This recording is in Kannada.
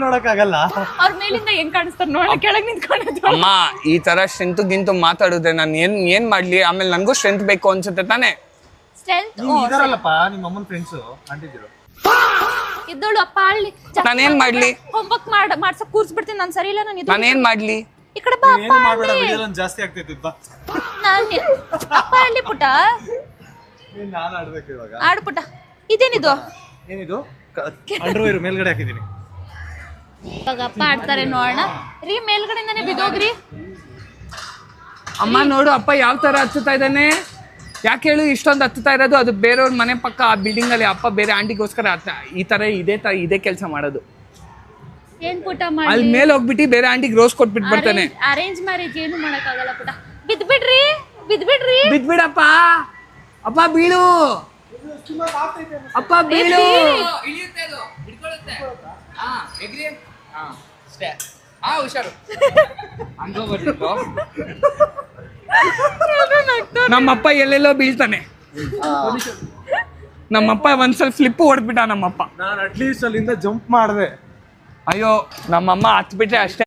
ನೋಡಕ್ ಆಗಲ್ಲ. ಅವ್ರ ಮೇಲಿಂದ ಹೆಂಗ್ ಕಾಣಿಸ್ತಾರ ನೋಡ, ಕೆಳಗ್ ನಿಂತ್ಕೊಂಡಿದ್ದು. ಅಮ್ಮ ಈ ತರ ಸ್ಟ್ರೆಂತ್ ಗಿಂತು ಮಾತಾಡಿದ್ರೆ ನಾನು ಏನ್ ಮಾಡ್ಲಿ? ಆಮೇಲೆ ನನ್ಗೂ ಸ್ಟ್ರೆಂತ್ ಬೇಕು ಅನ್ಸುತ್ತೆ ತಾನೇ. ಸ್ಟ್ರೆಂತ್ ಇದಾರಲ್ಲಪ್ಪ ನಿಮ್ಮ ಅಮ್ಮನ ಫ್ರೆಂಡ್ಸ್ ಅಂಟಿದ್ರು ಇದ್ದೋಳು ಅಪ್ಪ ಅಲ್ಲಿ. ನಾನೇನ್ ಮಾಡ್ಲಿ? ಹೋಮ್ವರ್ಕ್ ಮಾಡ್ಸಕ್ ಕೂರ್ಸ್ಬಿಡ್ತೀನಿ ನಾನು. ಸರಿ ಇಲ್ಲ ನಾನೇನ್ ಮಾಡ್ಲಿ? ಈ ಕಡೆ ಬಾ ಅಪ್ಪ. ಜಾಸ್ತಿ ಆಗ್ತೈತಿ. ಅಪ್ಪ ಅಲ್ಲಿ ಪುಟ. ನಾನು ಆಡ್ಬೇಕು ಇವಾಗ. ಆಡು ಪುಟ. ಇದೇನಿದು? ಏನಿದು? ಅಂಡರ್ವೇರ್ ಮೇಲ್ಗಡೆ ಹಾಕಿದೀನಿ. ಇವಾಗ ಅಪ್ಪ ಆಡ್ತಾರೆ ನೋಡೋಣ ರೀ. ಮೇಲ್ಗಡೆಯಿಂದಾನೆ ಬಿದ್ದೋಗ್ರಿ. ಅಮ್ಮ ನೋಡು ಅಪ್ಪ ಯಾವ ತರ ಹತ್ತುತ್ತಾ ಇದ್ದಾನೆ. ಯಾಕೆ ಹೇಳು ಇಷ್ಟೊಂದು ಹತ್ತುತ್ತಾ ಇರೋದು? ಅದು ಬೇರೆಯವ್ರ ಮನೆ ಪಕ್ಕ ಆ ಬಿಲ್ಡಿಂಗ್ ಅಲ್ಲಿ ಅಪ್ಪ ಬೇರೆ ಆಂಟಿಗೋಸ್ಕರ ಈ ತರ ಇದೇ ಕೆಲಸ ಮಾಡೋದು. ಏನ್ ಪುಟ ಅಲ್ಲಿ ಮೇಲೆ ಹೋಗ್ಬಿಟ್ಟು ಬೇರೆ ಆಂಟಿಗೆ ರೋಸ್ ಕೊಟ್ಬಿಟ್ಟು ಬರ್ತಾನೆ. ಅರೇಂಜ್ ಮ್ಯಾರೇಜ್ ಏನು ಮಾಡಕ್ ಆಗಲ್ಲ ಪುಟ. ಬಿದ್ಬಿಡ್ರಿ. ಬಿದ್ಬಿಡಪ್ಪ. ಅಪ್ಪ ಬೀಳು. ಅಪ್ಪ ಬೀಳು. ಹುಷಾರು. ನಮ್ಮಪ್ಪ ಎಲ್ಲೆಲ್ಲೋ ಬೀಳ್ತಾನೆ. ನಮ್ಮಪ್ಪ ಒಂದ್ಸಲ ಫ್ಲಿಪ್ ಹೊಡೆದ್ಬಿಟ್ಟ ನಮ್ಮಪ್ಪ. ನಾನು ಅಟ್ಲೀಸ್ಟ್ ಅಲ್ಲಿಂದ ಜಂಪ್ ಮಾಡಿದೆ. ಅಯ್ಯೋ ನಮ್ಮಮ್ಮ ಹತ್ಬಿಟ್ರೆ ಅಷ್ಟೇ.